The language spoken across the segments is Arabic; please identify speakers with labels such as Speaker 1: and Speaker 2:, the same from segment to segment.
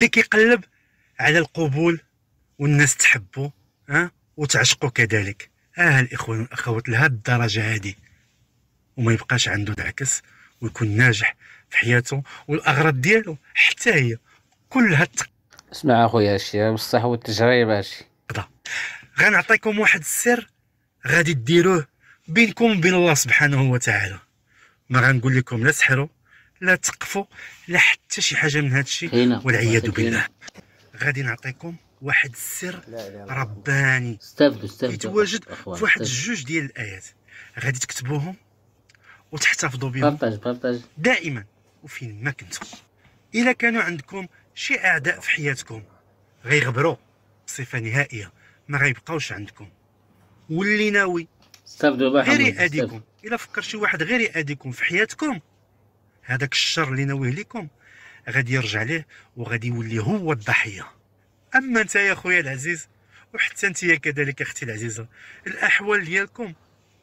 Speaker 1: اللي كيقلب على القبول والناس تحبوا وتعشقوا كذلك. الاخوان والاخوات لهاد الدرجه هذه، وما يبقاش عنده العكس ويكون ناجح في حياته، والاغراض ديالو حتى هي كلها
Speaker 2: اسمع اخويا، هادشي بصح هو التجربه. هادشي
Speaker 1: غنعطيكم واحد السر غادي ديروه بينكم وبين الله سبحانه وتعالى. ما غنقول لكم لا تسحروا لا تقفوا لا حتى شي حاجه من هادشي والعياذ بالله. غادي نعطيكم واحد السر رباني يتواجد في واحد الجوج ديال الايات، غادي تكتبوهم وتحتفظوا بهم دائما وفين ما كنتم. الا كانوا عندكم شي اعداء في حياتكم غيغبروا بصفه نهائيه، ما غيبقاوش عندكم. واللي ناوي غير يأذيكم، الا فكر شي واحد غير يأذيكم في حياتكم، هذاك الشر اللي ناويه لكم غادي يرجع ليه وغادي يولي هو الضحيه. اما انت يا خويا العزيز، وحتى انت كذلك اختي العزيزه، الاحوال ديالكم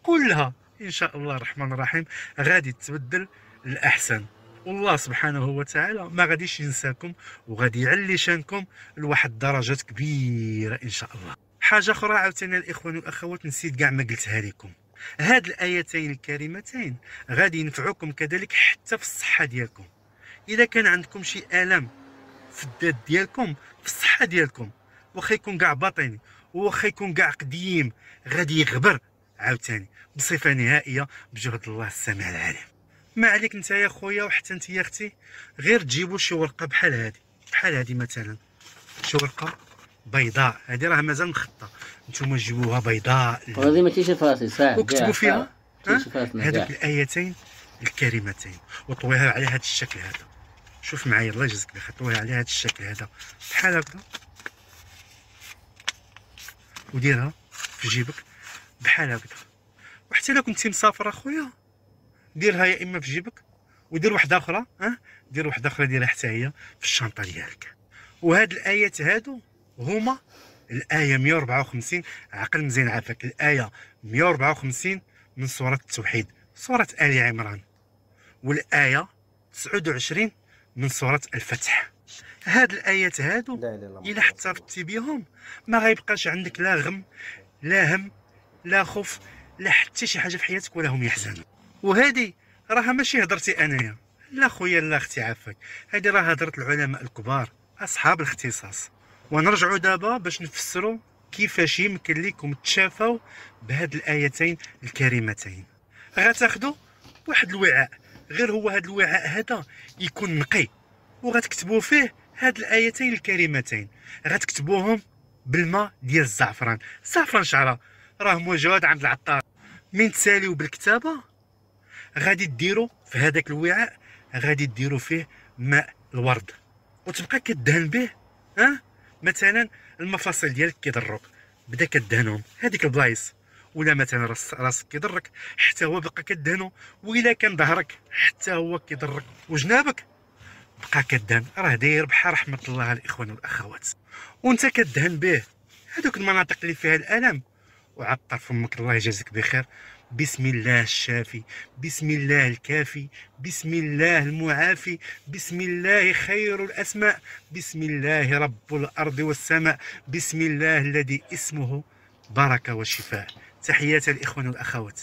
Speaker 1: كلها ان شاء الله الرحمن الرحيم غادي تتبدل للاحسن، والله سبحانه وتعالى ما غاديش ينساكم وغادي يعلي شانكم لواحد درجات كبيره ان شاء الله. حاجه اخرى عاوتاني الاخوان والاخوات نسيت كاع ما قلتها لكم، هاد الايتين الكريمتين غادي ينفعوكم كذلك حتى في الصحه ديالكم. اذا كان عندكم شي الم في الذات ديالكم في الصحه ديالكم، واخا يكون كاع باطني واخا يكون كاع قديم، غادي يغبر عاوتاني بصفه نهائيه بجهد الله السميع العليم. ما عليك انت يا خويا وحتى انت يا اختي، غير تجيبوا شي ورقه بحال هذه مثلا، شي ورقه بيضاء، هذه راه مازال مخطه، نتوما جيبوها بيضاء
Speaker 2: هذه ما تيجي فراسي ساعه
Speaker 1: وكتبوا فيها هذوك الايتين الكريمتين وطويها على هذا الشكل هذا. شوف معايا الله يجزيك بخير، طويها على هذا الشكل هذا بحال هكا وديرها في جيبك بحال هكذا. وحتى الا كنتي مسافر اخويا ديرها يا اما في جيبك ودير واحده اخرى، دير واحده اخرى ديرها حتى هي في الشنطه ديالك. وهاد الايات هادو هما الايه 154، عقل مزيان عافاك، الايه 154 من سوره التوحيد، سوره ال عمران، والايه 29 من سوره الفتح. هاد الايات هادو الا احتفظتي بهم ما غيبقاش عندك لا غم لا هم لا خوف لا حتى شي حاجه في حياتك ولا هم يحزنوا. وهادي راها ماشي هضرتي انايا لا خويا لا اختي عافاك، هادي راه هضره العلماء الكبار اصحاب الاختصاص. ونرجعوا دابا باش نفسروا كيفاش يمكن لكم تشافوا بهاد الايتين الكريمتين. غتاخذوا واحد الوعاء، غير هو هاد الوعاء هذا يكون نقي، وغتكتبوا فيه هاد الايتين الكريمتين، غتكتبوهم بالماء ديال الزعفران، زعفران شعره راه موجود عند العطار. من تساليو بالكتابه غادي ديروا في هذاك الوعاء، غادي ديروا فيه ماء الورد وتبقى كدهن به. مثلا المفاصل ديالك كيضروك بدا كدهنهم هذيك البلايص، ولا مثلا راسك كيضرك حتى هو بقى كدهنو، وإلا كان ظهرك حتى هو كيضرك وجنابك بقى كدهن، راه داير بحال رحمه الله على الاخوان والاخوات. وانت كدهن به هذوك المناطق اللي فيها الالم، وعطر فمك الله يجازيك بخير. بسم الله الشافي، بسم الله الكافي، بسم الله المعافي، بسم الله خير الاسماء، بسم الله رب الارض والسماء، بسم الله الذي اسمه بركه وشفاء. تحياتي الاخوان والاخوات.